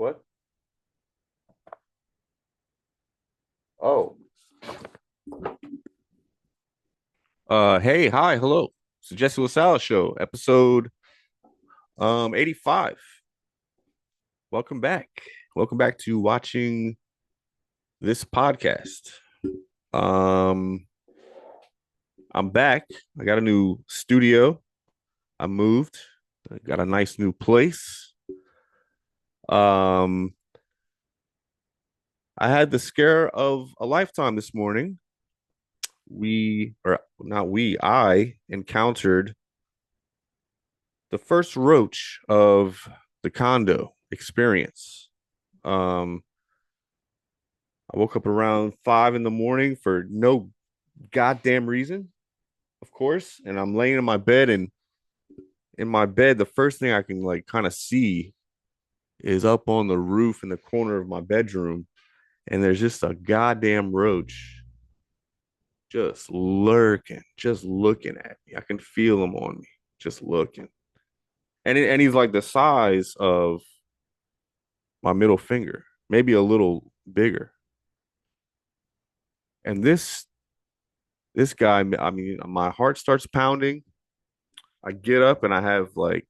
What? Oh. Hey, hi, hello. It's the Jesse LaSala show, episode 85. Welcome back. Welcome back to watching this podcast. Um, I'm back. I got a new studio. I moved. I got a nice new place. Um, I had the scare of a lifetime this morning. I encountered the first roach of the condo experience. Um, I woke up around 5 in the morning for no goddamn reason, of course, and I'm laying in my bed, and in my bed, the first thing I can like kind of see is up on the roof in the corner of my bedroom, and there's just a goddamn roach just lurking, just looking at me. I can feel him on me, just looking, and he's like the size of my middle finger, maybe a little bigger. And this guy, I mean, my heart starts pounding. I get up and I have like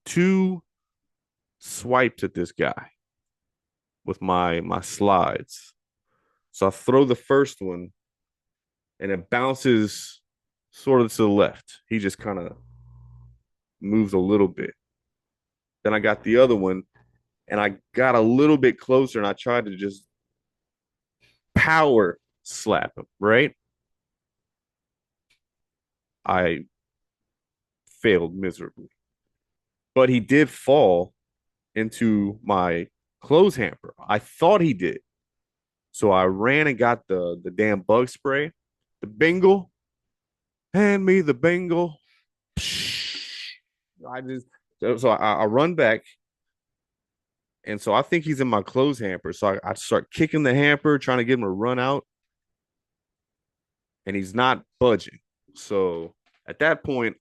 two swipes at this guy with my slides. So I throw the first one and it bounces sort of to the left. He just kind of moves a little bit. Then I got the other one and I got a little bit closer and I tried to just power slap him, right? I failed miserably. But he did fall into my clothes hamper. I thought he did. So I ran and got the damn bug spray, the Bengal. Hand me the Bengal. I just I run back, and so I think he's in my clothes hamper. So I start kicking the hamper, trying to get him to run out, and he's not budging. So at that point,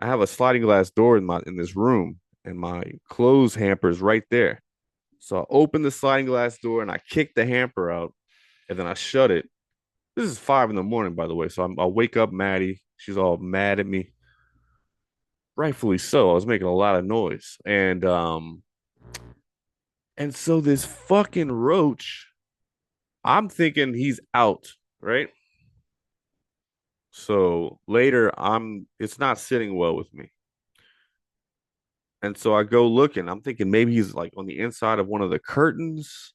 I have a sliding glass door in this room, and my clothes hamper is right there. So I open the sliding glass door and I kick the hamper out, and then I shut it. This is 5 in the morning, by the way. So I wake up Maddie. She's all mad at me. Rightfully so. I was making a lot of noise. And so this fucking roach, I'm thinking he's out, right? So later it's not sitting well with me. And so I go looking. I'm thinking maybe he's like on the inside of one of the curtains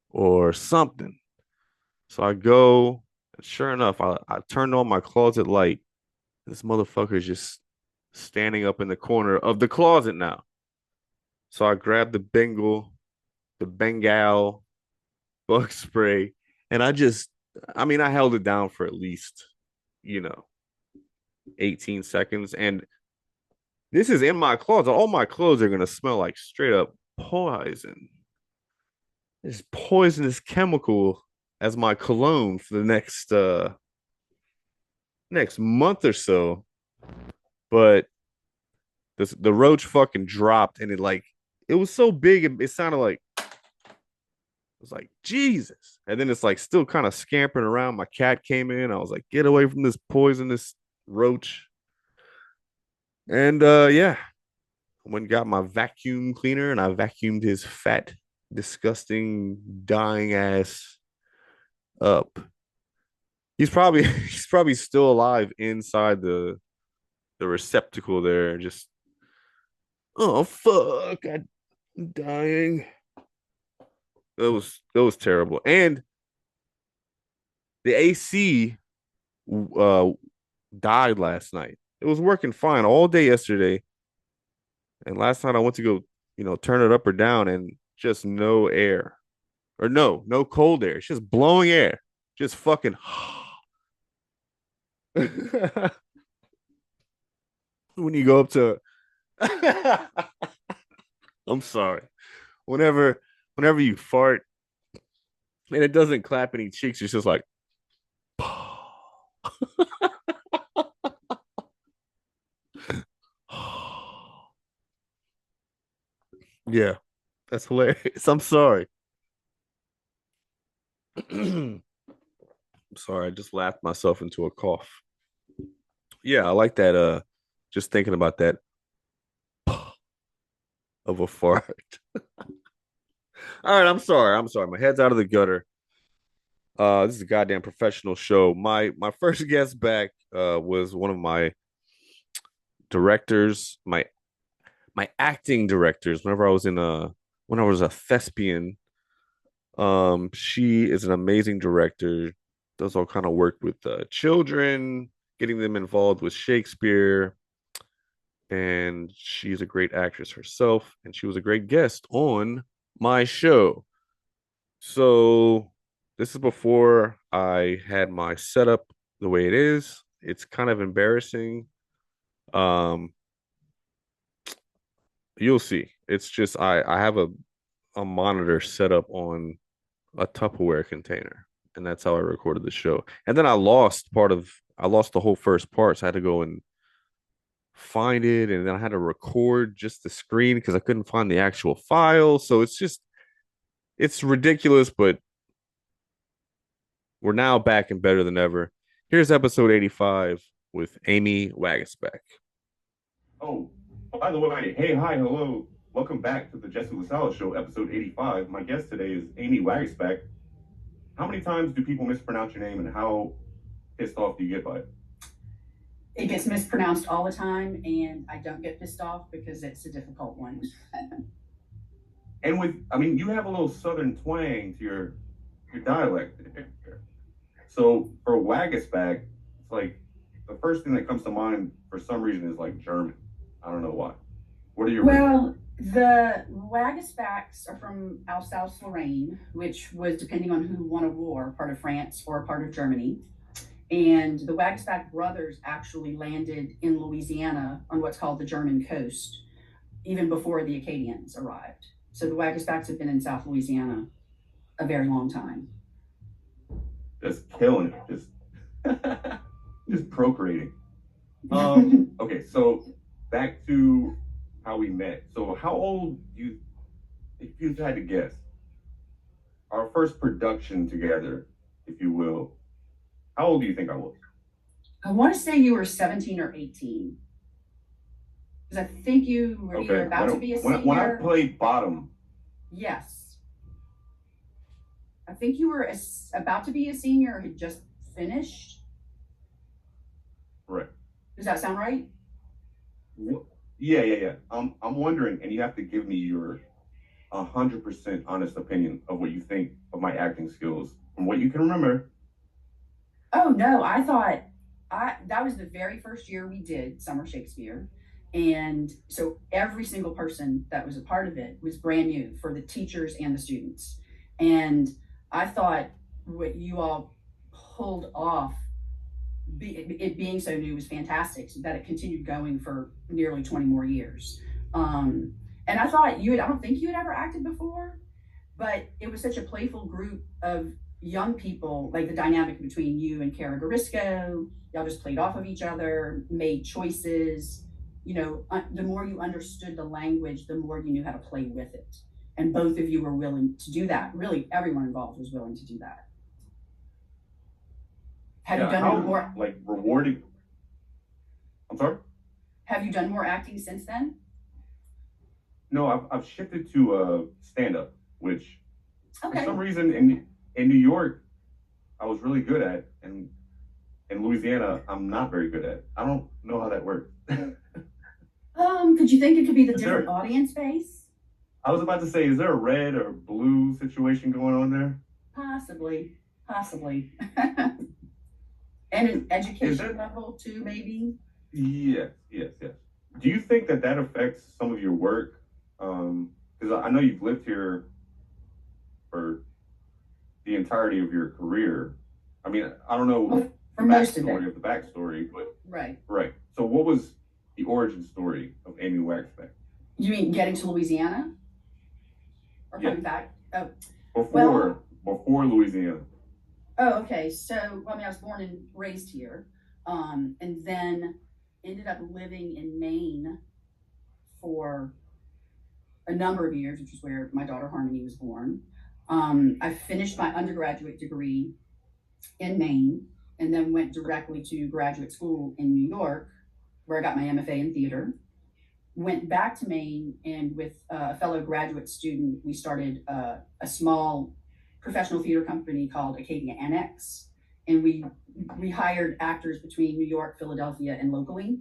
or something. So I go, and sure enough, I turned on my closet light. This motherfucker's just standing up in the corner of the closet now. So I grabbed the Bengal bug spray, and I mean, I held it down for at least, you know, 18 seconds. And this is in my closet. All my clothes are gonna smell like straight up poison. This poisonous chemical as my cologne for the next month or so. But the roach fucking dropped, and it was so big it sounded like it was like Jesus. And then it's like still kind of scampering around. My cat came in. I was like, get away from this poisonous roach. And yeah, I went and got my vacuum cleaner and I vacuumed his fat, disgusting, dying ass up. He's probably still alive inside the receptacle there. Just oh fuck, I'm dying. That was terrible. And the AC uh died last night. It was working fine all day yesterday. And last night I went to go, turn it up or down and just no air. Or no cold air. It's just blowing air. Just fucking when you go up to I'm sorry. Whenever whenever you fart and it doesn't clap any cheeks, it's just like yeah. That's hilarious. I'm sorry. I'm sorry. I just laughed myself into a cough. Yeah, I like that. Just thinking about that of a fart. All right, I'm sorry. I'm sorry. My head's out of the gutter. This is a goddamn professional show. My first guest back was one of my directors, my acting directors. When I was a thespian. She is an amazing director. Does all kind of work with children, getting them involved with Shakespeare, and she's a great actress herself. And she was a great guest on my show. So this is before I had my setup the way it is. It's kind of embarrassing. Um, you'll see. It's just I have a monitor set up on a Tupperware container, and that's how I recorded the show. And then I lost the whole first part, so I had to go and find it, and then I had to record just the screen because I couldn't find the actual file. So it's ridiculous, but we're now back and better than ever. Here's episode 85 with Amy Waguespack. Oh, by the way, hey, hi, hello. Welcome back to the Jesse LaSala Show, episode 85. My guest today is Amy Waguespack. How many times do people mispronounce your name and how pissed off do you get by it? It gets mispronounced all the time, and I don't get pissed off because it's a difficult one. And you have a little southern twang to your dialect. So for Waguespack, it's like the first thing that comes to mind for some reason is like German. I don't know why. What are your roots? Well, the Waguespacks are from Alsace-Lorraine, which was, depending on who won a war, part of France or a part of Germany. And the Waguespack brothers actually landed in Louisiana on what's called the German coast, even before the Acadians arrived. So the Waguespacks have been in South Louisiana a very long time. Just killing it, just procreating. Okay, so back to how we met. So how old you, if you had to guess, our first production together, if you will, how old do you think I was? I want to say you were 17 or 18. Because I think you were Okay, either about to be a when I senior. played bottom, Yes. I think you were about to be a senior or had just finished. right? Does that sound right? Yeah. I'm wondering, and you have to give me your 100% honest opinion of what you think of my acting skills from what you can remember. Oh no, I thought I that was the very first year we did Summer Shakespeare. And so every single person that was a part of it was brand new for the teachers and the students. And I thought what you all pulled off, it being so new, was fantastic, so that it continued going for nearly 20 more years. And I thought I don't think you had ever acted before, but it was such a playful group of young people, like the dynamic between you and Kara Garisco. Y'all just played off of each other, made choices. The more you understood the language, the more you knew how to play with it. And both of you were willing to do that. Really, everyone involved was willing to do that. Have you Yeah, done how more? like rewarding? I'm sorry. Have you done more acting since then? No, I've shifted to stand up, which for Okay. some reason in New York I was really good at, and in Louisiana I'm not very good at. I don't know how that works. Could you think it could be the Is different there? audience base? I was about to say, is there a red or blue situation going on there? Possibly, possibly. And an Is education that? level too, maybe. Yes. Do you think that that affects some of your work? Because I know you've lived here for the entirety of your career. I mean, I don't know Well, for the most of it. backstory of the backstory, but Right. right. So, what was the origin story of Amy Waxback? You mean getting to Louisiana or Yeah, coming back? Oh, well, before Louisiana. okay. So, well, I mean, I was born and raised here, and then ended up living in Maine for a number of years, which is where my daughter Harmony was born. I finished my undergraduate degree in Maine and then went directly to graduate school in New York, where I got my MFA in theater. Went back to Maine, and with a fellow graduate student, we started a small professional theater company called Acadia Annex. And we hired actors between New York, Philadelphia, and locally,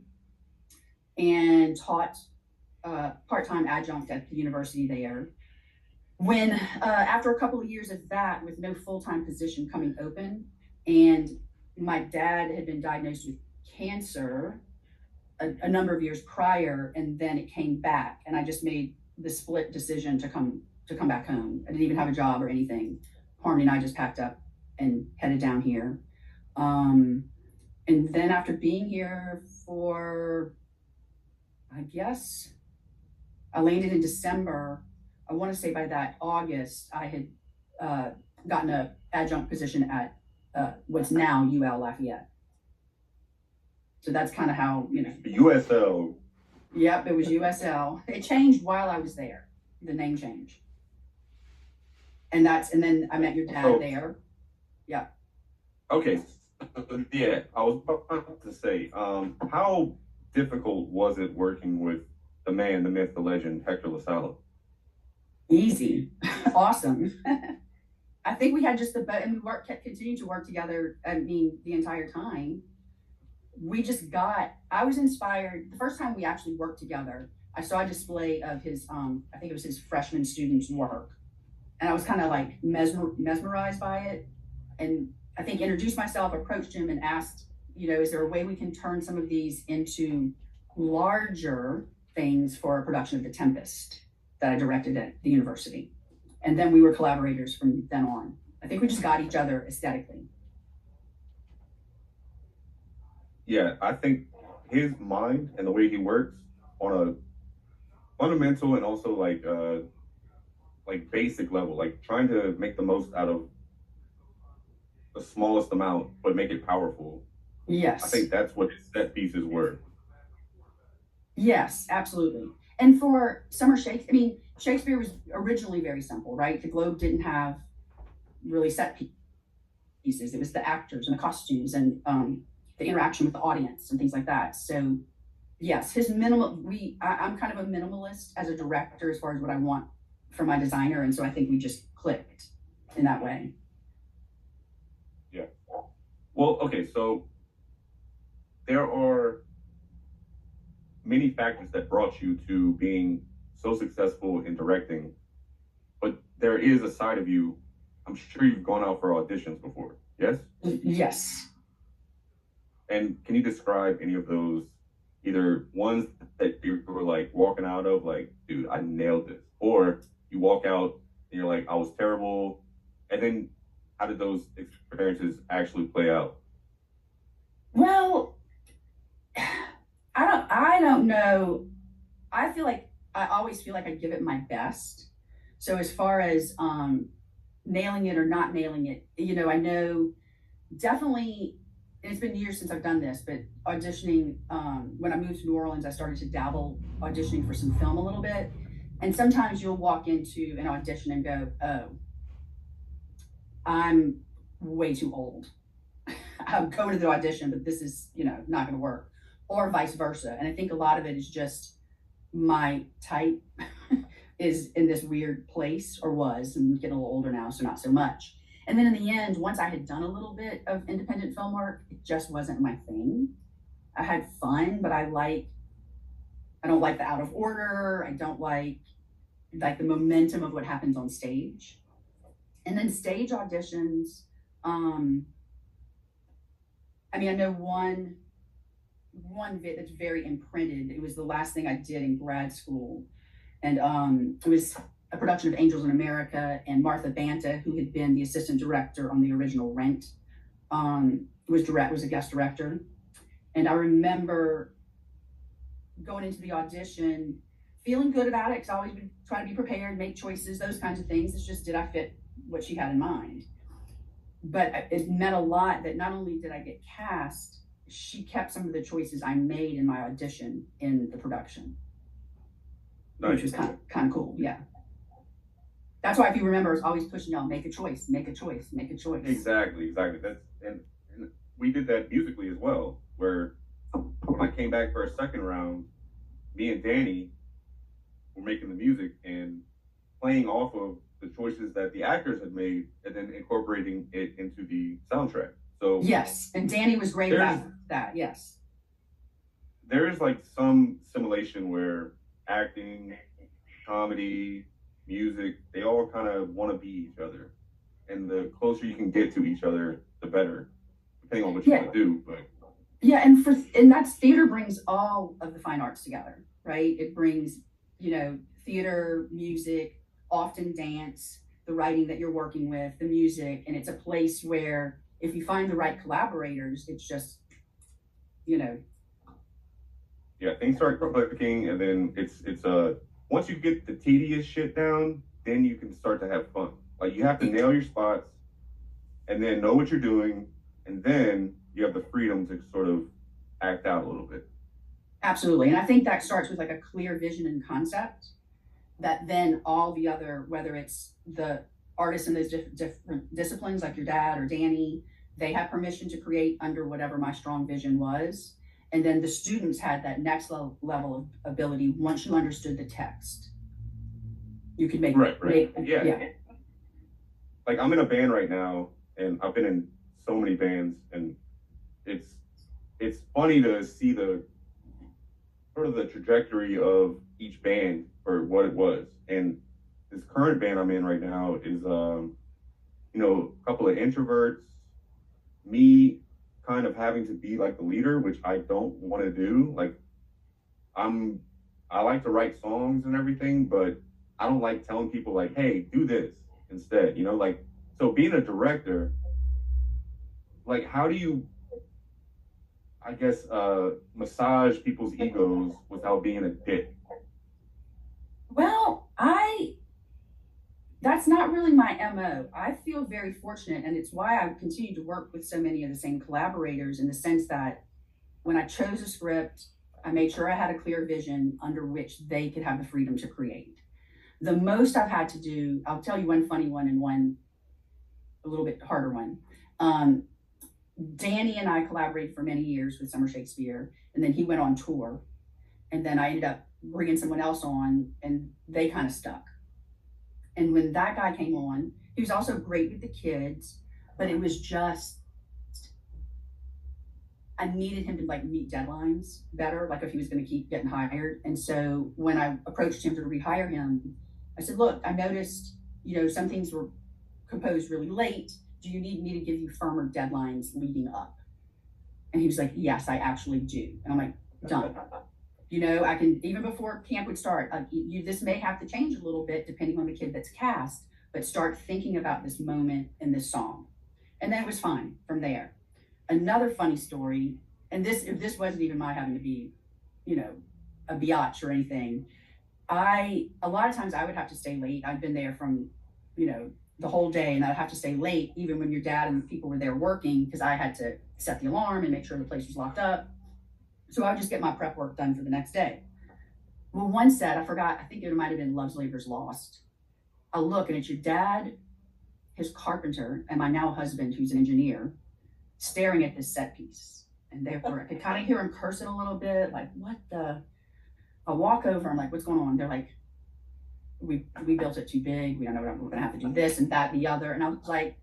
and taught part-time adjunct at the university there. When after a couple of years of that, with no full-time position coming open, and my dad had been diagnosed with cancer a number of years prior, and then it came back, and I just made the split decision to come back home. I didn't even have a job or anything. Harmony and I just packed up and headed down here. And then after being here for, I guess, I landed in December. I want to say by that August, I had gotten an adjunct position at what's now UL Lafayette. So that's kind of how, USL. Yep, it was USL. It changed while I was there, the name change. And then I met your dad there. Yeah. Okay. Yeah, I was about to say, how difficult was it working with the man, the myth, the legend, Hector LaSala? Easy. Awesome. I think we had just the best, and we kept continuing to work together, the entire time. I was inspired. The first time we actually worked together, I saw a display of his, I think it was his freshman students' work. And I was kind of like mesmerized by it. And I think introduced myself, approached him and asked, is there a way we can turn some of these into larger things for a production of The Tempest that I directed at the university? And then we were collaborators from then on. I think we just got each other aesthetically. Yeah, I think his mind and the way he works on a fundamental and also like basic level, like trying to make the most out of the smallest amount, but make it powerful. Yes. I think that's what his set pieces were. Yes, absolutely. And for summer Shakespeare, Shakespeare was originally very simple, right? The Globe didn't have really set pieces. It was the actors and the costumes and the interaction with the audience and things like that. So yes, his I'm kind of a minimalist as a director as far as what I want for my designer. And so I think we just clicked in that way. Yeah. Well, okay, so there are many factors that brought you to being so successful in directing, but there is a side of you, I'm sure you've gone out for auditions before, yes? Yes. And can you describe any of those, either ones that you were like walking out of, like, dude, I nailed this, or you walk out and you're like, I was terrible, and then how did those experiences actually play out? Well, I don't know. I always feel like I give it my best. So as far as nailing it or not nailing it, I know definitely, and it's been years since I've done this, but auditioning, when I moved to New Orleans, I started to dabble auditioning for some film a little bit. And sometimes you'll walk into an audition and go, oh, I'm way too old. I'm going to the audition, but this is, not going to work, or vice versa. And I think a lot of it is just my type is in this weird place, or was, and getting a little older now, so not so much. And then in the end, once I had done a little bit of independent film work, it just wasn't my thing. I had fun, but I don't like the out of order. I don't like the momentum of what happens on stage. And then stage auditions, I know one bit that's very imprinted. It was the last thing I did in grad school. And it was a production of Angels in America, and Martha Banta, who had been the assistant director on the original Rent, was a guest director. And I remember going into the audition, feeling good about it, because I always been trying to be prepared, make choices, those kinds of things. It's just, did I fit what she had in mind? But it meant a lot that not only did I get cast, she kept some of the choices I made in my audition in the production. which Nice. was kind of cool. Yeah. That's why if you remember, I was always pushing y'all, make a choice, make a choice, make a choice. Exactly, exactly. And we did that musically as well, where when I came back for a second round, me and Danny were making the music and playing off of the choices that the actors had made and then incorporating it into the soundtrack. So Yes, and Danny was great there's about that. Yes. there's like some simulation where acting, comedy, music, they all kind of want to be each other. And the closer you can get to each other, the better, depending on what you Yeah. want to do. But Yeah, and that's theater brings all of the fine arts together, right? It brings, theater, music, often dance, the writing that you're working with, the music, and it's a place where if you find the right collaborators, it's just, you know, yeah, things start clicking, and then it's once you get the tedious shit down, then you can start to have fun. Like you have to nail your spots, and then know what you're doing, and then you have the freedom to sort of act out a little bit. absolutely. And I think that starts with like a clear vision and concept that then all the other, whether it's the artists in those different disciplines, like your dad or Danny, they had permission to create under whatever my strong vision was. And then the students had that next level of ability once you understood the text. You could Right. Yeah. Like I'm in a band right now, and I've been in so many bands, and it's it's funny to see the sort of the trajectory of each band for what it was. And this current band I'm in right now is a couple of introverts, me kind of having to be like the leader, which I don't want to do. Like I'm I like to write songs and everything, but I don't like telling people like, hey, do this instead. Like so being a director, like how do you I guess massage people's egos without being a dick? Well, that's not really my MO. I feel very fortunate, and it's why I continue to work with so many of the same collaborators in the sense that when I chose a script, I made sure I had a clear vision under which they could have the freedom to create. The most I've had to do, I'll tell you one funny one and one a little bit harder one. Um, Danny and I collaborated for many years with Summer Shakespeare, and then he went on tour, and then I ended up bringing someone else on, and they kind of stuck. And when that guy came on, he was also great with the kids, but it was just I needed him to like meet deadlines better, like if he was going to keep getting hired. And so when I approached him to rehire him, I said, "Look, I noticed, some things were composed really late. Do you need me to give you firmer deadlines leading up?" And he was like, "Yes, I actually do." And I'm like, "Done." I can even before camp would start. This may have to change a little bit depending on the kid that's cast, but start thinking about this moment in this song, and then it was fine from there. Another funny story, and this wasn't even my having to be, you know, a biatch or anything. A lot of times I would have to stay late. I'd been there from, the whole day, and I'd have to stay late even when your dad and people were there working because I had to set the alarm and make sure the place was locked up. So I would just get my prep work done for the next day. Well, one set, I forgot, I think it might have been Love's Labor's Lost. I look and it's your dad, his carpenter, and my now husband, who's an engineer, staring at this set piece. And therefore, I could kind of hear him cursing a little bit, like, what the? I walk over, I'm like, what's going on? They're like, we built it too big. We don't know what we're going to have to do this and that and the other. And I was like,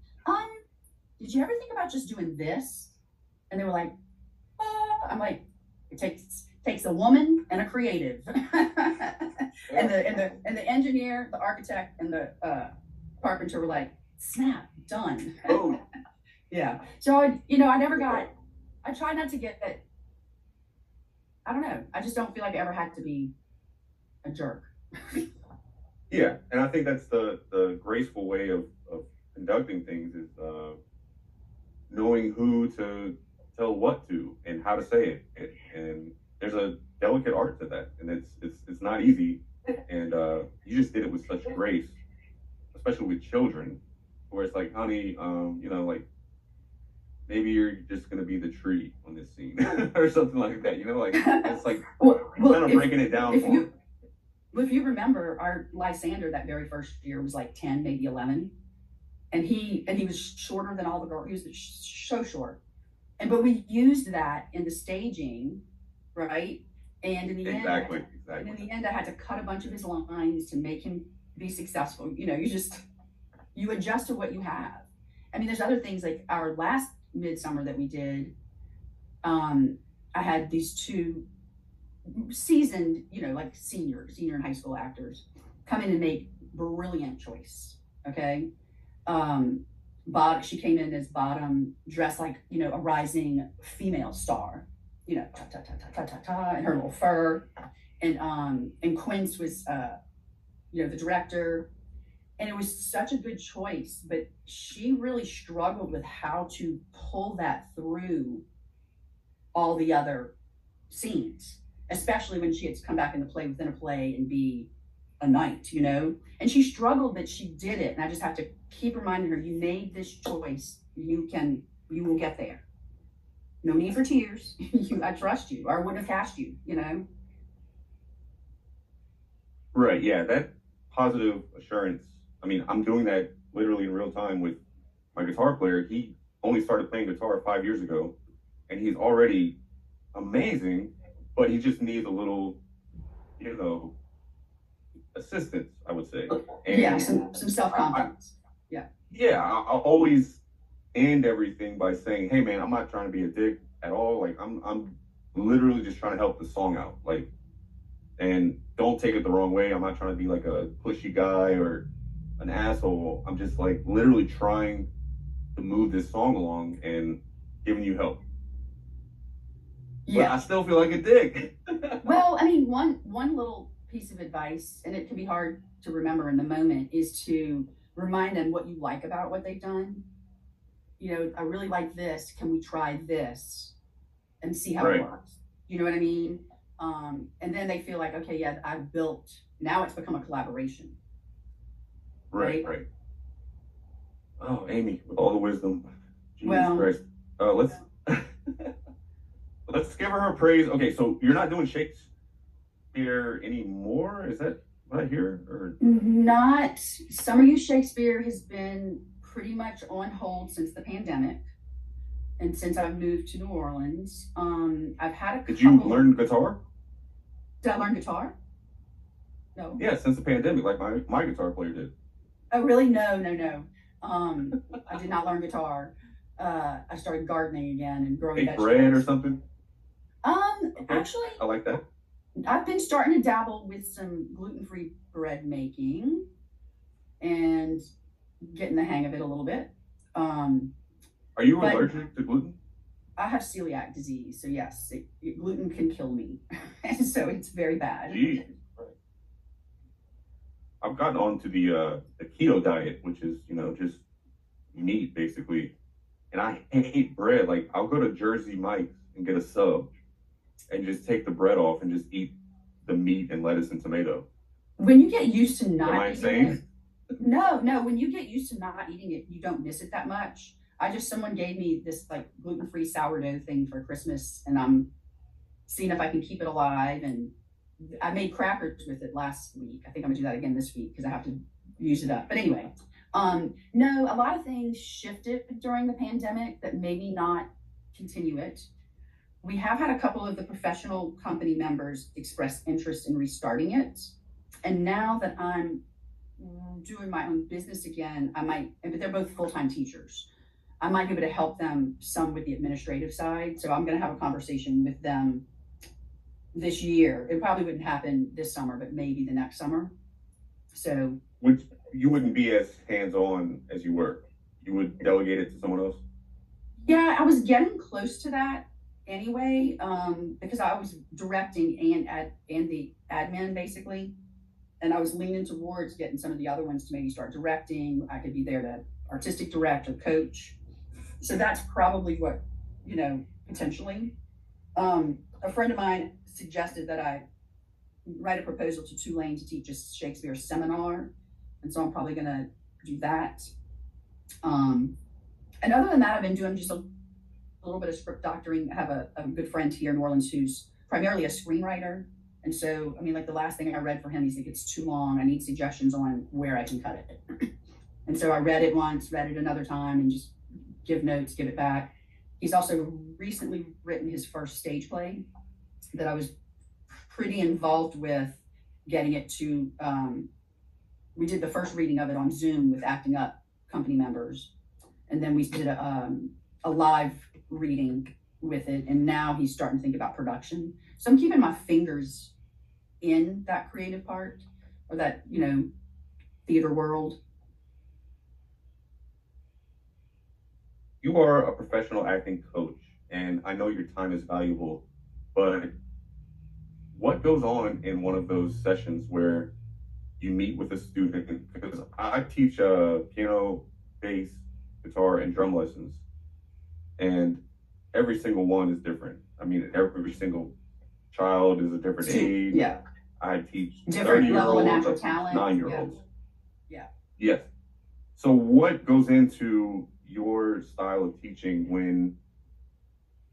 did you ever think about just doing this? And they were like, I'm like, it takes a woman and a creative, and the engineer, the architect, and the carpenter were like, snap, done. Oh, Yeah. So I try not to get that. I don't know. I just don't feel like I ever had to be a jerk. yeah, and I think that's the graceful way of conducting things is knowing who to tell what to and how to say it. And there's a delicate art to that, and it's not easy. And you just did it with such grace, especially with children, where it's like, honey, like maybe you're just gonna be the tree on this scene or something like that. Like it's like well, kind of breaking it down for them. Well, if you remember, our Lysander that very first year was like 10, maybe 11, and he was shorter than all the girls. He was so short, and but we used that in the staging, right? And in the end, Exactly, and in exactly. the end, I had to cut a bunch of his lines to make him be successful. You adjust to what you have. I mean, there's other things like our last midsummer that we did. Um, I had these two seasoned, like senior in high school actors come in and make brilliant choice. Okay. Um, she came in as bottom, dressed like, a rising female star, ta ta ta ta ta ta ta, and her little fur. And Quince was, the director, and it was such a good choice, but she really struggled with how to pull that through all the other scenes, especially when she had to come back in the play within a play and be a knight. And she struggled, but she did it. And I just have to keep reminding her, you made this choice. You will get there. No need for tears. I trust you, or I wouldn't have cast you. Right. Yeah. That positive assurance. I mean, I'm doing that literally in real time with my guitar player. He only started playing guitar 5 years ago, and he's already amazing, but he just needs a little, you know, assistance, I would say. Yeah, And some self confidence. Yeah. yeah, I'll always end everything by saying, "Hey, man, I'm not trying to be a dick at all. Like, I'm literally just trying to help the song out. Like, and don't take it the wrong way. I'm not trying to be like a pushy guy or an asshole. I'm just like literally trying to move this song along and giving you help. But Yeah. I still feel like a dick." Well, I mean, one little piece of advice, and it can be hard to remember in the moment, is to remind them what you like about what they've done. I really like this. Can we try this and see how it Right, works? You know what I mean? And then they feel like, okay, yeah, I've built. Now it's become a collaboration, right, right? right. Oh, Amy, with all the wisdom, Jesus Well, Christ. Let's let's give her praise. Okay, so you're not doing Shakespeare anymore? Is that what I hear? Or not Summer Youth Shakespeare has been pretty much on hold since the pandemic, and since I've moved to New Orleans. I've had a did you couple. learn guitar? Did I learn guitar? No. Yeah, since the pandemic, like my guitar player did. Oh, really? No, no, no. I did not learn guitar. I started gardening again and growing Bake bread or vegetables. something. Okay, Actually, I like that. I've been starting to dabble with some gluten-free bread making and getting the hang of it a little bit. Um, Are you but allergic to gluten? I have celiac disease, so yes, gluten can kill me, and so it's very bad. Geez. I've gotten onto the keto diet, which is just meat basically, and I hate bread. Like I'll go to Jersey Mike's and get a sub and just take the bread off and just eat the meat and lettuce and tomato. When you get used to Am I not eating it, insane? no, no, when you get used to not eating it, you don't miss it that much. Someone gave me this like gluten-free sourdough thing for Christmas, and I'm seeing if I can keep it alive. And I made crackers with it last week. I think I'm gonna do that again this week because I have to use it up. But anyway, no, a lot of things shifted during the pandemic that made me not continue it. We have had a couple of the professional company members express interest in restarting it. And now that I'm doing my own business again, I might, but they're both full-time teachers. I might be able to help them some with the administrative side. So I'm going to have a conversation with them this year. It probably wouldn't happen this summer, but maybe the next summer. So, Which you wouldn't be as hands on as you were. You would delegate it to someone else. yeah, I was getting close to that anyway, because I was directing and the admin basically, and I was leaning towards getting some of the other ones to maybe start directing. I could be there to artistic direct or coach. So that's probably what, potentially. A friend of mine suggested that I write a proposal to Tulane to teach a Shakespeare seminar, and so I'm probably going to do that. And other than that, I've been doing just a little bit of script doctoring. I have a good friend here in New Orleans who's primarily a screenwriter, And so, I mean, like the last thing I read for him, he's like, it's too long. I need suggestions on where I can cut it. And so I read it once, read it another time, and just give notes, give it back. He's also recently written his first stage play that I was pretty involved with getting it to. We did the first reading of it on Zoom with Acting Up company members, and then we did a live reading with it. And now he's starting to think about production. So I'm keeping my fingers in that creative part, or that, theater world. You are a professional acting coach, and I know your time is valuable, but what goes on in one of those sessions where you meet with a student? Because I teach piano, bass, guitar, and drum lessons, and every single one is different. I mean, every single child is a different age. Yeah. I teach Different 30-year level of olds natural up to talent. 9-year-olds. Yeah. Yes. So what goes into your style of teaching when,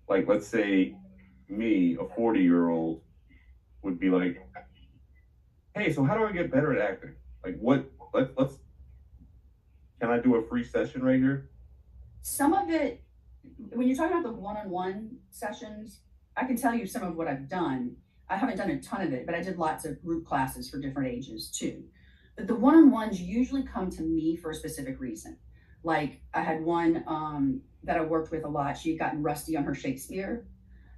like, let's say me, a 40-year-old, would be like, hey, so how do I get better at acting? Like, let's, can I do a free session right here? Some of it, when you're talking about the one-on-one sessions, I can tell you some of what I've done. I haven't done a ton of it, but I did lots of group classes for different ages too. But the one-on-ones usually come to me for a specific reason. Like I had one that I worked with a lot. She had gotten rusty on her Shakespeare,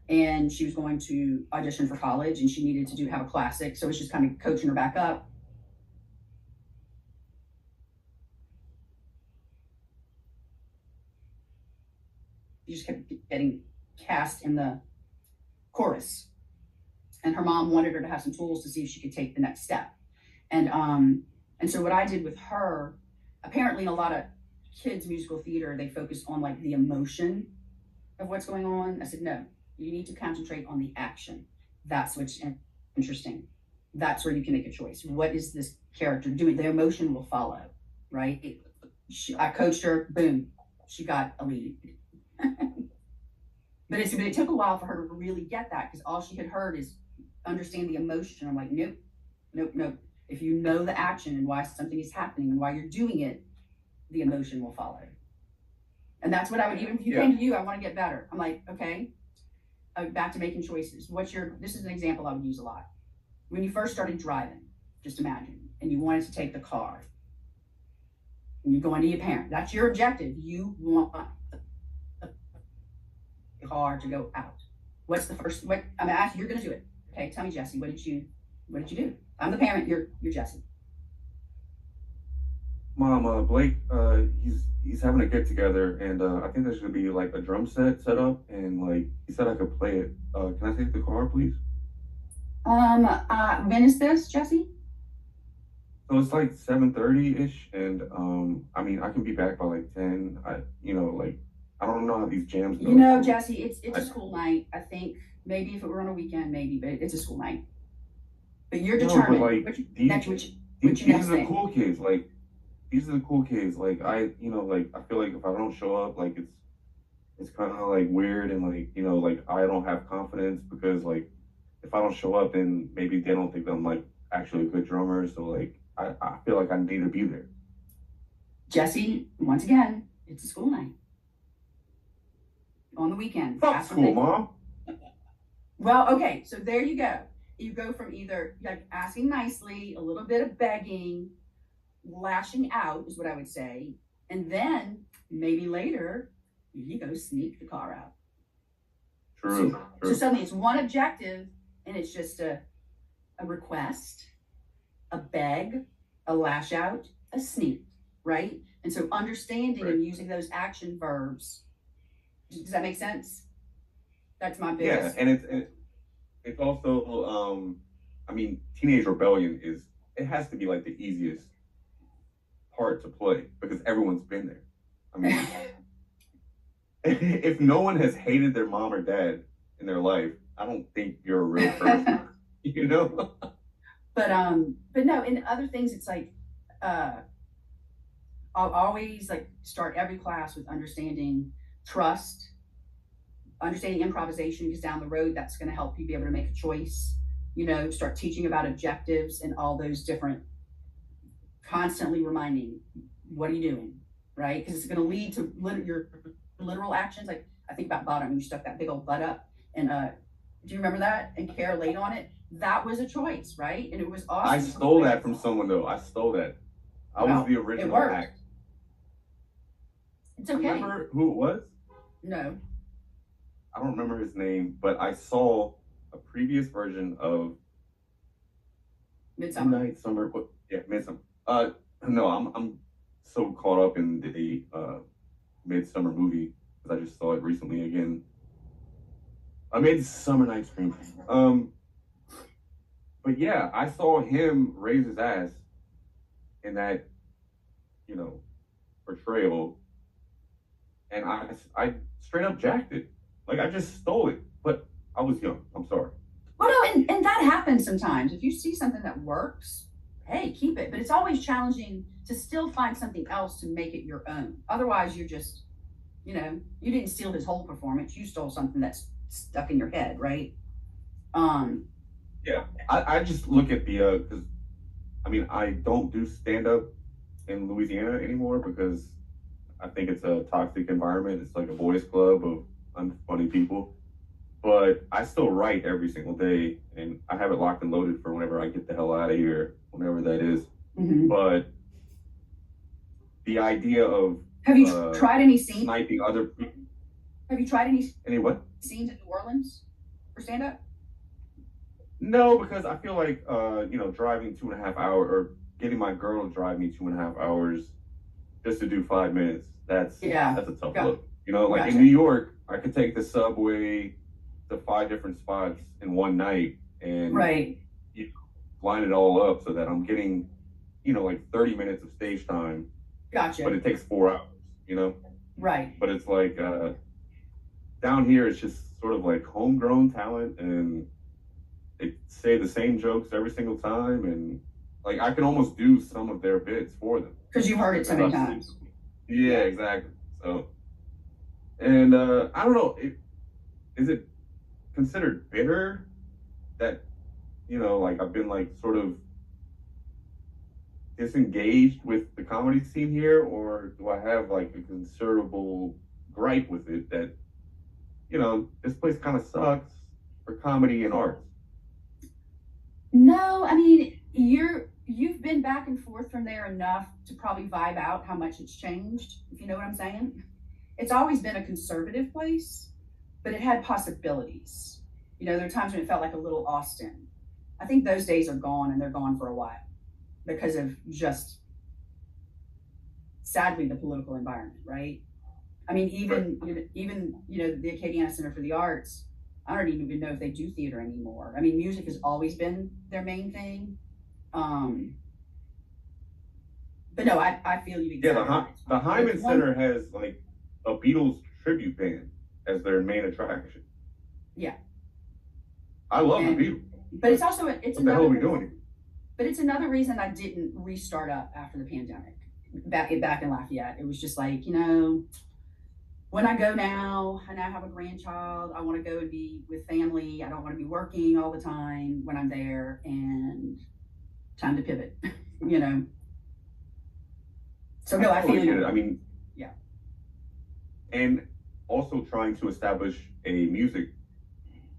and she was going to audition for college, and she needed to have a classic. So it was just kind of coaching her back up. She just kept getting cast in the chorus, and her mom wanted her to have some tools to see if she could take the next step. And so what I did with her, apparently in a lot of kids musical theater, they focus on like the emotion of what's going on. I said, no, you need to concentrate on the action. That's what's interesting. That's where you can make a choice. What is this character doing? The emotion will follow, right? I coached her, boom, she got a lead. But it took a while for her to really get that, because all she had heard is understand the emotion. I'm like, nope, nope, nope. If you know the action and why something is happening and why you're doing it, the emotion will follow. And that's what I would, even if you came to you, I want to get better. I'm like, okay, back to making choices. This is an example I would use a lot. When you first started driving, just imagine, and you wanted to take the car, and you're going to your parent. That's your objective. You want the car to go out. What's the first, I'm asking, you're going to do it. Okay, tell me, Jesse, what did you do? I'm the parent, you're Jesse. Mom, Blake, he's having a get together, and I think there's gonna be like a drum set up, and like he said I could play it. Can I take the car, please? When is this, Jesse? So it's like 7:30-ish, and I mean I can be back by like 10. I don't know how these jams go. Jesse, it's a school night. I think maybe if it were on a weekend, maybe, but it's a school night. But you're determined. But like these are the cool kids. Like these are the cool kids. Like I feel like if I don't show up, like it's kind of like weird, and like like I don't have confidence, because like if I don't show up, then maybe they don't think that I'm like actually a good drummer. So like I feel like I need to be there. Jesse, once again, it's a school night on the weekend. Fuck school, Mom. Well, okay, so there you go. You go from either like asking nicely, a little bit of begging, lashing out is what I would say, and then maybe later you go sneak the car out. True. So suddenly it's one objective, and it's just a request, a beg, a lash out, a sneak, right? And so understanding and using those action verbs. Does that make sense? That's my biggest. Yeah, and it's also I mean, teenage rebellion it has to be like the easiest part to play, because everyone's been there. I mean, if no one has hated their mom or dad in their life, I don't think you're a real person. But no, in other things, it's like I'll always like start every class with understanding trust, understanding improvisation, because down the road that's going to help you be able to make a choice. start teaching about objectives and all those different, constantly reminding, what are you doing, right? Because it's going to lead to your literal actions. Like, I think about bottom, you stuck that big old butt up, and do you remember that? And Kara laid on it. That was a choice, right? And it was awesome. I stole that from someone, though. I stole that. I was the original act. It's okay. Remember who it was? No. I don't remember his name, but I saw a previous version of Midsummer. Midnight Summer. Yeah, Midsummer. No, I'm so caught up in the Midsummer movie because I just saw it recently again. I made Summer Night's Dream. But yeah, I saw him raise his ass in that, portrayal, and I straight up jacked it. Like, I just stole it, but I was young. I'm sorry. Well, no, and that happens sometimes. If you see something that works, hey, keep it. But it's always challenging to still find something else to make it your own. Otherwise, you're just, you didn't steal his whole performance. You stole something that's stuck in your head, right? Yeah, I just look at the because I don't do stand up in Louisiana anymore because I think it's a toxic environment. It's like a boys' club of unfunny people. But I still write every single day, and I have it locked and loaded for whenever I get the hell out of here, whenever that is. Mm-hmm. But the idea of have you tried any scenes? Sniping other people. Have you tried any what? Scenes in New Orleans for stand up? No, because I feel like driving 2.5 hours or getting my girl to drive me 2.5 hours just to do 5 minutes. That's a tough look. Like in New York, I could take the subway to 5 different spots in one night and line it all up so that I'm getting, like 30 minutes of stage time. Gotcha. But it takes 4 hours, Right. But it's like down here, it's just sort of like homegrown talent, and they say the same jokes every single time, and like I can almost do some of their bits for them because you've heard it so many times. Yeah, exactly. So, and I don't know, is it considered bitter that like I've been like sort of disengaged with the comedy scene here, or do I have like a considerable gripe with it that this place kind of sucks for comedy and arts? No, you've been back and forth from there enough to probably vibe out how much it's changed, if you know what I'm saying. It's always been a conservative place, but it had possibilities. There are times when it felt like a little Austin. I think those days are gone, and they're gone for a while because of just, sadly, the political environment, right? Even the Acadiana Center for the Arts, I don't even know if they do theater anymore. Music has always been their main thing. But no, I feel you. Exactly. Yeah, the Hyman Center has like a Beatles tribute band as their main attraction. Yeah. I love the Beatles. But it's also what the hell are we doing here? But it's another reason I didn't restart up after the pandemic. Back in Lafayette, it was just like, when I go now, and I have a grandchild, I want to go and be with family. I don't want to be working all the time when I'm there, and time to pivot, So no, I feel you. Yeah. And also trying to establish a music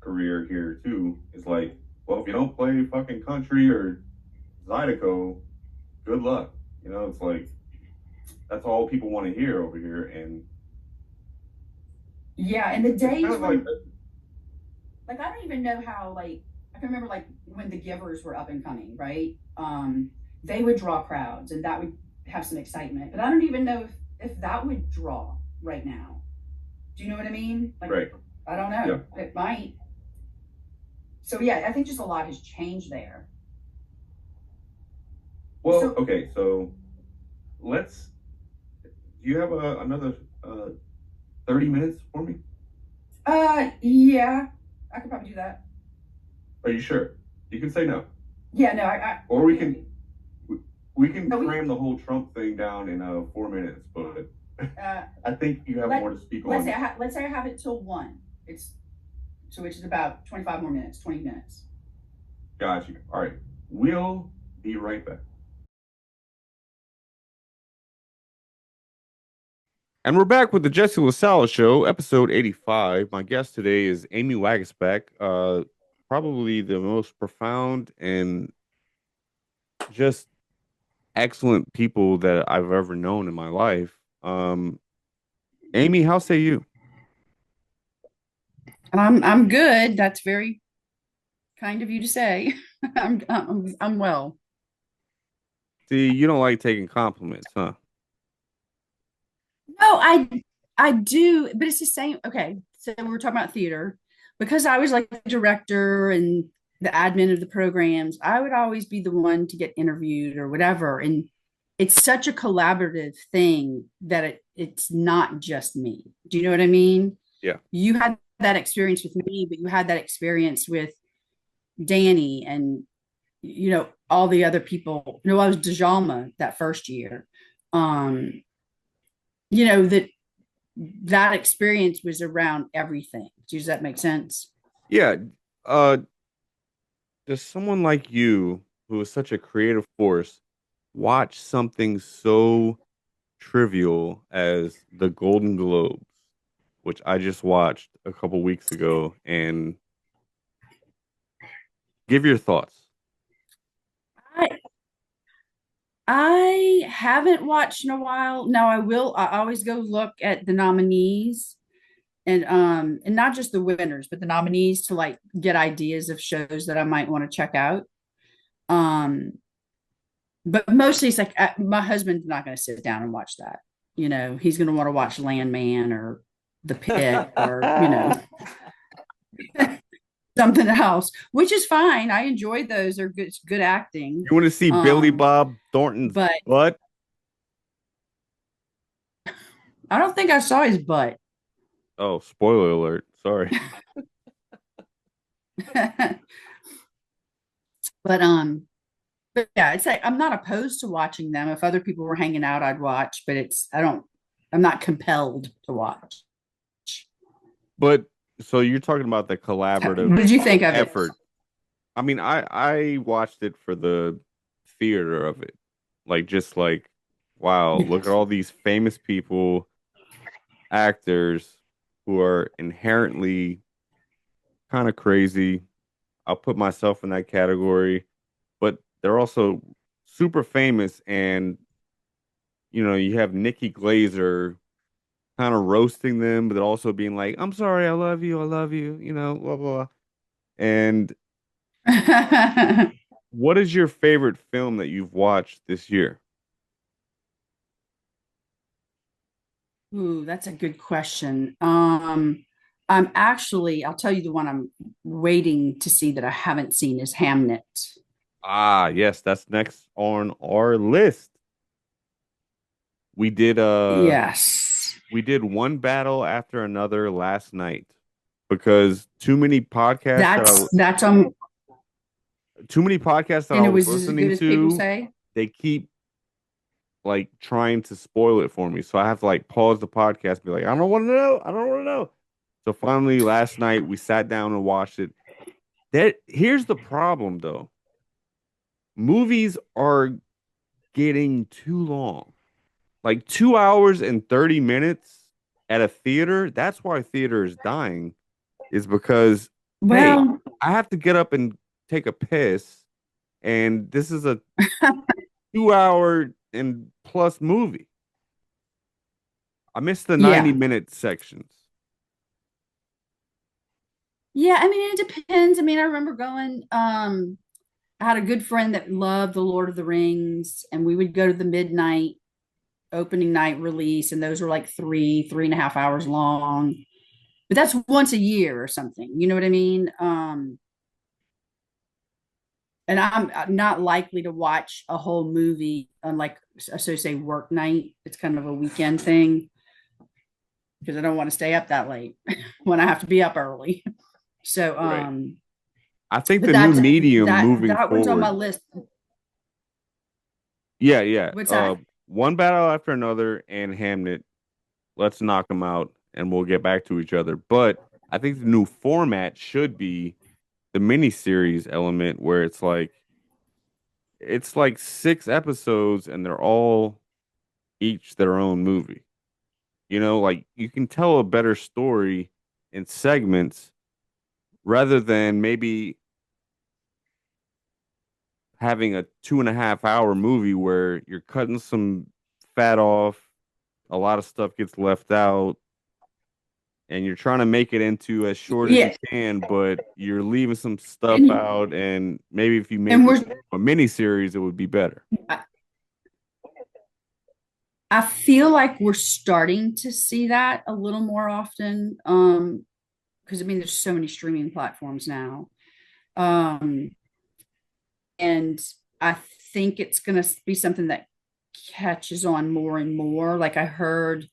career here too is like, well, if you don't play fucking country or Zydeco, good luck. It's like, that's all people want to hear over here. And yeah, and the days when, like I don't even know how, like I can remember like when the Givers were up and coming, right? They would draw crowds, and that would have some excitement. But I don't even know if that would draw right now. Do you know what I mean? Like, right. I don't know. Yeah. It might. So yeah, I think just a lot has changed there. Well, okay, so do you have another 30 minutes for me? Yeah, I could probably do that. Are you sure? You can say no. Yeah, no, or we can cram the whole Trump thing down in 4 minutes, but I think you have more to speak on. Let's say I have it till 1. Which is about 25 more minutes, 20 minutes. Got you. All right. We'll be right back. And we're back with the Jesse LaSala Show, episode 85. My guest today is Amy Waguespack, probably the most profound and just excellent people that I've ever known in my life. Amy, how say you? I'm good. That's very kind of you to say. I'm well. See, you don't like taking compliments, huh? No, I do, but it's the same. Okay, so we were talking about theater because I was like the director and the admin of the programs. I would always be the one to get interviewed or whatever, and it's such a collaborative thing that it's not just me. Do you know what I mean? Yeah. You had that experience with me, but you had that experience with Danny and all the other people. I was Djalma that first year. Um, that experience was around everything. Does that make sense? Yeah. Uh, does someone like you, who is such a creative force, watch something so trivial as the Golden Globes, which I just watched a couple weeks ago, and give your thoughts. I I haven't watched in a while. Now I will. I always go look at the nominees and not just the winners, but the nominees to like get ideas of shows that I might want to check out. Um, but mostly it's like my husband's not going to sit down and watch that. He's going to want to watch Landman or The Pit or something else, which is fine. I enjoyed those. They're good acting. You want to see Billy Bob Thornton's But butt? I don't think I saw his butt. Oh, spoiler alert. Sorry. but um, but yeah, it's like I'm not opposed to watching them. If other people were hanging out, I'd watch. But I'm not compelled to watch. But so you're talking about the What collaborative did you think of it? effort. I mean, I watched it for the theater of it. Like just like, wow, look at all these famous people, actors who are inherently kind of crazy. I'll put myself in that category, but they're also super famous. And you have Nikki Glazer kind of roasting them, but also being like, I'm sorry, I love you, blah, blah, blah. And what is your favorite film that you've watched this year? Ooh, that's a good question. I'll tell you the one I'm waiting to see that I haven't seen is Hamnet. Ah, yes, that's next on our list. We did Yes. we did one battle after another last night because too many podcasts that I And it was was as listening good as people to, say. they keep like trying to spoil it for me. So I have to like pause the podcast and be like, I don't want to know. I don't want to know. So finally last night we sat down and watched it. Here's the problem though. Movies are getting too long. Like 2 hours and 30 minutes at a theater. That's why theater is dying, is because, hey, Well, I have to get up and take a piss. And this is a 2 hour and plus movie. I missed the yeah. 90-minute sections. Yeah, I mean, it depends. I mean, I remember going, I had a good friend that loved The Lord of the Rings, and we would go to the midnight opening night release, and those were like 3.5 hours long. But that's once a year or something. You know what I mean? And I'm not likely to watch a whole movie on like so say work night. It's kind of a weekend thing because I don't want to stay up that late when I have to be up early. So Right. I think but the new that's medium that moving that one's on my forward. list. Yeah, yeah. What's that? One battle after another and Hamnet. Let's knock them out and we'll get back to each other. But I think the new format should be the miniseries element where it's like 6 episodes and they're all each their own movie. Like you can tell a better story in segments rather than maybe having a 2.5 hour movie where you're cutting some fat off, a lot of stuff gets left out, and you're trying to make it into as short as you Yeah, can, but you're leaving some stuff and out. And maybe if you made and this we're a mini series, it would be better. I, I feel like we're starting to see that a little more often. Because I mean, there's so many streaming platforms now. Um, and I think it's going to be something that catches on more and more. Like I heard,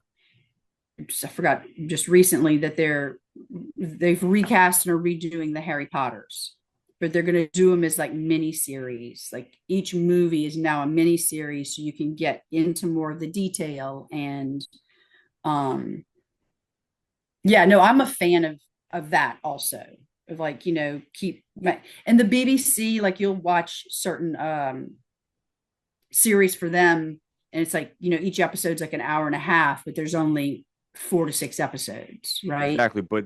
I forgot just recently that they've recast and are redoing the Harry Potters, but they're going to do them as like mini series. Like each movie is now a mini series, so you can get into more of the detail. And um, yeah, no, I'm a fan of that also. Of like keep and the BBC, like you'll watch certain series for them, and it's like each episode's like an hour and a half, but there's only 4 to 6 episodes, right? Exactly, but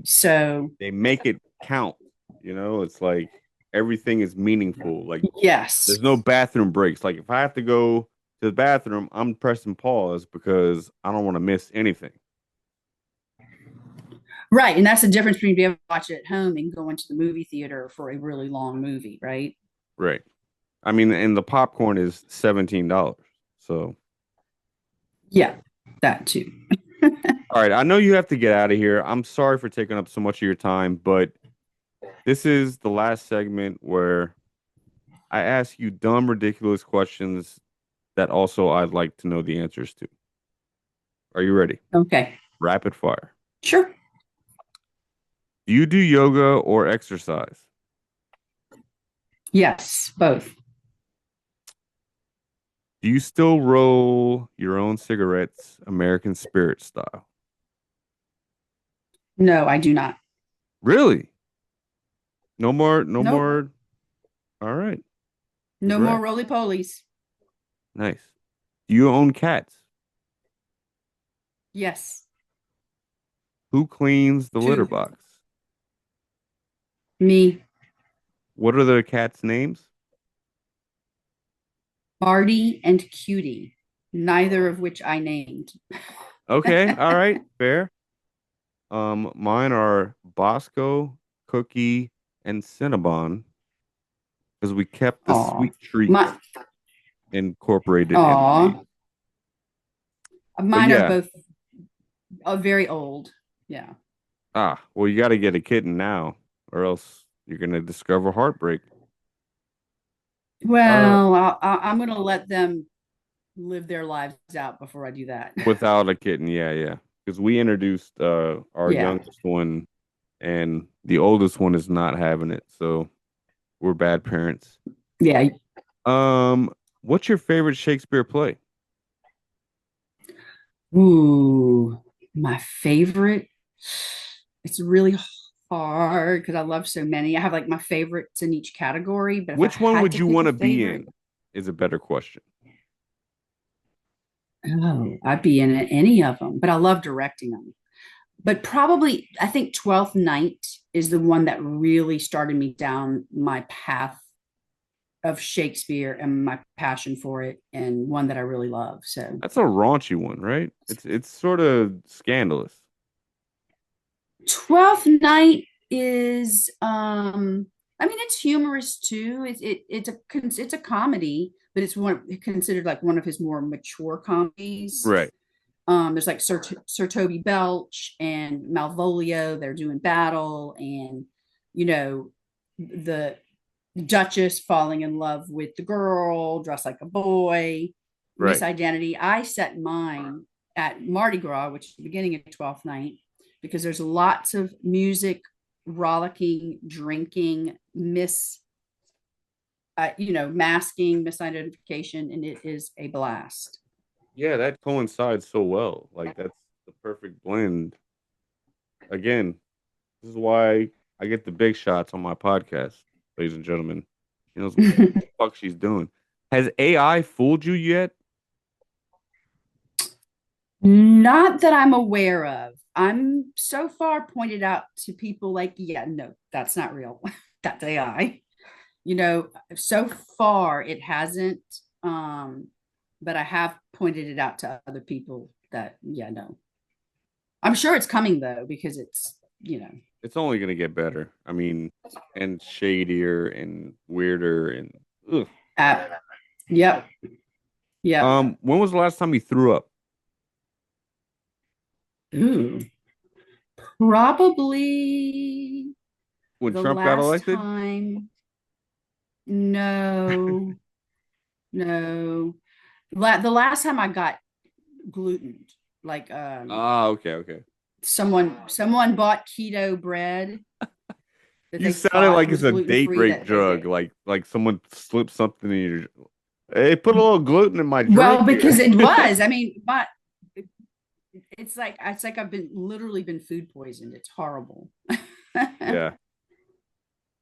So they make it count. It's like everything is meaningful. Like yes, there's no bathroom breaks. Like if I have to go to the bathroom, I'm pressing pause because I don't want to miss anything. right, and that's the difference between being able to watch it at home and going to the movie theater for a really long movie, right? Right. I mean, and the popcorn is $17. So, Yeah, that too. all right, I know you have to get out of here. I'm sorry for taking up so much of your time, but this is the last segment where I ask you dumb, ridiculous questions that also I'd like to know the answers to. Are you ready? Okay, Rapid fire. sure. Do you do yoga or exercise? Yes, both. Do you still roll your own cigarettes, American Spirit style? No, I do not. Really? No more, no Nope. more. All right. No more Congrats. roly polies. Nice. Do you own cats? Yes. Who cleans the litter Two. box? Me, What are the cats' names? Marty, and Cutie, neither of which I named. Okay, all right, fair. Mine are Bosco, Cookie, and Cinnabon because we kept the Aw. sweet treats My incorporated in the aw. name. But Mine are yeah, both very old. Yeah. well, you got to get a kitten now, or else you're gonna discover heartbreak. Uh, Well, I'm going to let them live their lives out before I do that. without a kitten, yeah, yeah, because we introduced our Yeah. youngest one, and the oldest one is not having it, so we're bad parents. Yeah. What's your favorite Shakespeare play? Ooh, my favorite. It's really hard because I love so many. I have like my favorites in each category, but if I Which one had would to you pick want a to be favorite, in? Is a better question. oh, I'd be in any of them, but I love directing them. But probably, I think 12th Night is the one that really started me down my path of Shakespeare and my passion for it, and one that I really love. So That's a raunchy one, right? It's sort of scandalous. 12th Night is I mean it's humorous too. It's a comedy, but it's one considered like one of his more mature comedies. Right, There's like Sir Toby Belch and Malvolio, they're doing battle, and the Duchess falling in love with the girl dressed like a boy, right. misidentity. I set mine at Mardi Gras, which is the beginning of 12th Night, because there's lots of music, rollicking, drinking, masking, misidentification, and it is a blast. Yeah, that coincides so well. Like that's the perfect blend. Again, this is why I get the big shots on my podcast, ladies and gentlemen. She knows what the fuck she's doing. Has AI fooled you yet? Not that I'm aware of. I'm so far pointed out to people like, yeah, no, that's not real. That's AI. So far it hasn't. But I have pointed it out to other people that, yeah, no. I'm sure it's coming though, because it's. It's only gonna get better. I mean, and shadier and weirder and ugh. Uh, yep, yep. When was the last time you threw up? Ooh, probably When the Trump got last elected? time. No, no. The last time I got gluten, like Ah, okay, okay. someone bought keto bread that You they sounded thought like it's was a gluten date free rape that they drug, gave. like someone slipped something in your. Hey, put a little gluten in my drink Well, here. because it was. I mean, but it's like I've been literally been food poisoned. It's horrible. Yeah,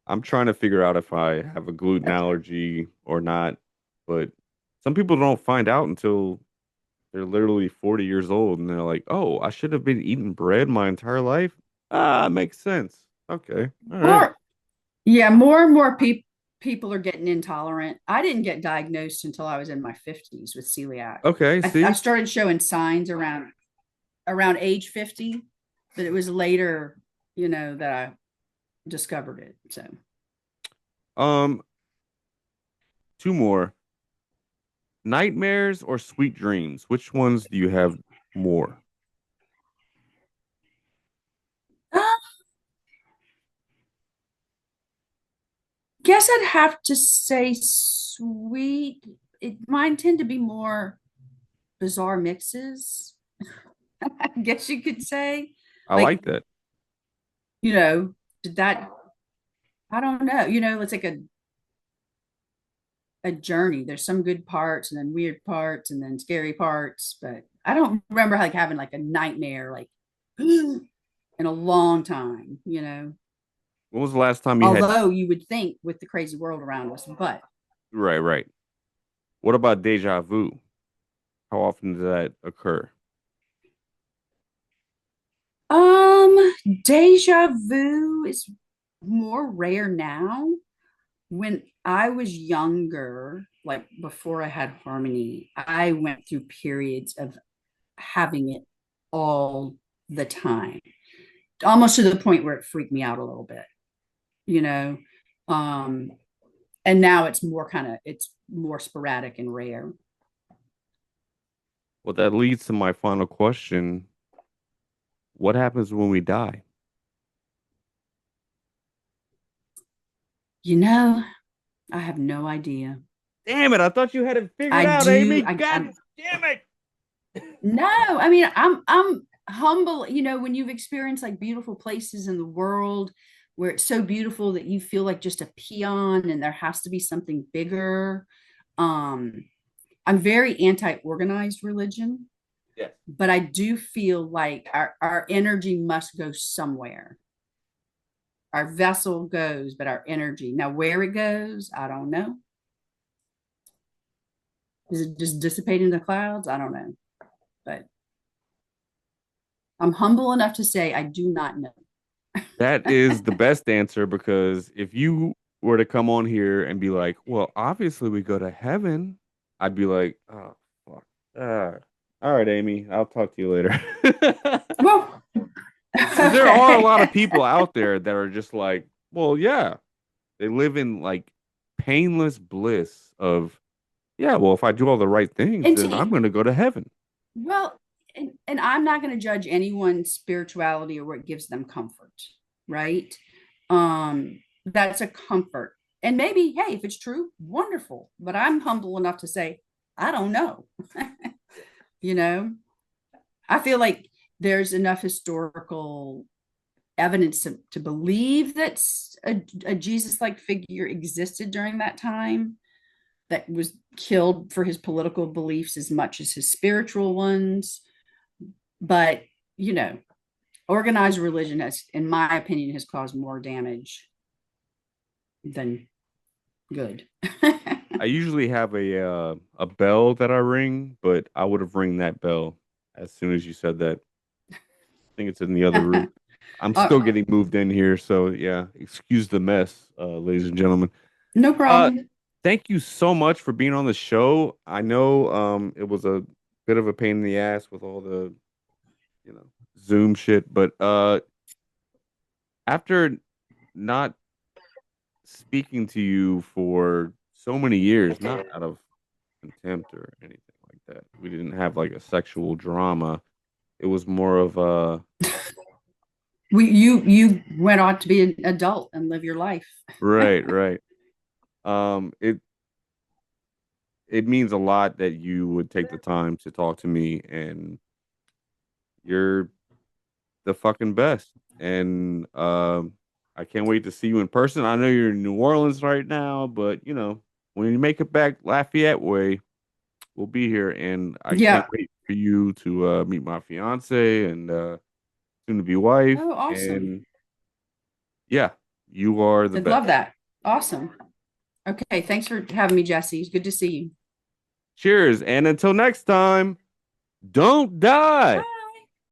I'm trying to figure out if I have a gluten allergy or not, but some people don't find out until they're literally 40 years old and they're like, "Oh, I should have been eating bread my entire life." Ah, makes sense. Okay, all right. More, yeah, more and more people are getting intolerant. I didn't get diagnosed until I was in my 50s with celiac. Okay, I see. started showing signs around age 50, but it was later, that I discovered it. So, Um, two more. Nightmares or sweet dreams? Which ones do you have more? guess I'd have to say sweet. Mine tend to be more bizarre mixes. I guess you could say, I like, like that. you know, did that? I don't know. It's like a journey. There's some good parts and then weird parts and then scary parts, but I don't remember like having like a nightmare like in a long time. When was the last time you had? Although you would think with the crazy world around us, but Right, right. What about deja vu? How often does that occur? deja vu is more rare now. When I was younger, like before I had Harmony, I went through periods of having it all the time, almost to the point where it freaked me out a little bit, you know. Um, and now it's more sporadic and rare. Well, that leads to my final question. What happens when we die? You know, I have no idea. Damn it, I thought you had it figured I out, do. Amy. God damn it. No, I mean, I'm humble. When you've experienced like beautiful places in the world where it's so beautiful that you feel like just a peon and there has to be something bigger. Um, I'm very anti-organized religion, Yes. but I do feel like our energy must go somewhere. Our vessel goes, but our energy. Now, where it goes, I don't know. Does it just dissipate in the clouds? I don't know. But I'm humble enough to say I do not know. That is the best answer because if you were to come on here and be like, well, obviously we go to heaven, I'd be like, oh, fuck. All right, Amy, I'll talk to you later. Well, Because there are a okay. lot of people out there that are just like, well, yeah, they live in like painless bliss of, yeah, well, if I do all the right things, and then I'm going to go to heaven. well, and I'm not going to judge anyone's spirituality or what gives them comfort, right? That's a comfort. And maybe, hey, if it's true, wonderful. But I'm humble enough to say, I don't know. you know, I feel like there's enough historical evidence to believe that a Jesus like figure existed during that time that was killed for his political beliefs as much as his spiritual ones. But, you know, Organized religion has, in my opinion, has caused more damage than good. I usually have a bell that I ring, but I would have ring that bell as soon as you said that. I think it's in the other room. I'm still uh, getting moved in here, so yeah, excuse the mess, ladies and gentlemen. no Uh, problem. thank you so much for being on the show. I know it was a bit of a pain in the ass with all the, you know, Zoom shit, but after not speaking to you for so many years, not out of contempt or anything like that. We didn't have like a sexual drama. It was more of a You went on to be an adult and live your life. right, right. It it means a lot that you would take the time to talk to me, and you're the fucking best. And I can't wait to see you in person. I know you're in New Orleans right now, but you know, when you make it back Lafayette way, we'll be here. And I can't Yeah. wait for you to meet my fiance and soon to be wife. Oh, awesome. And yeah, you are the I'd best. love that. Awesome. Okay. Thanks for having me, Jesse. It's good to see you. Cheers. And until next time, don't die.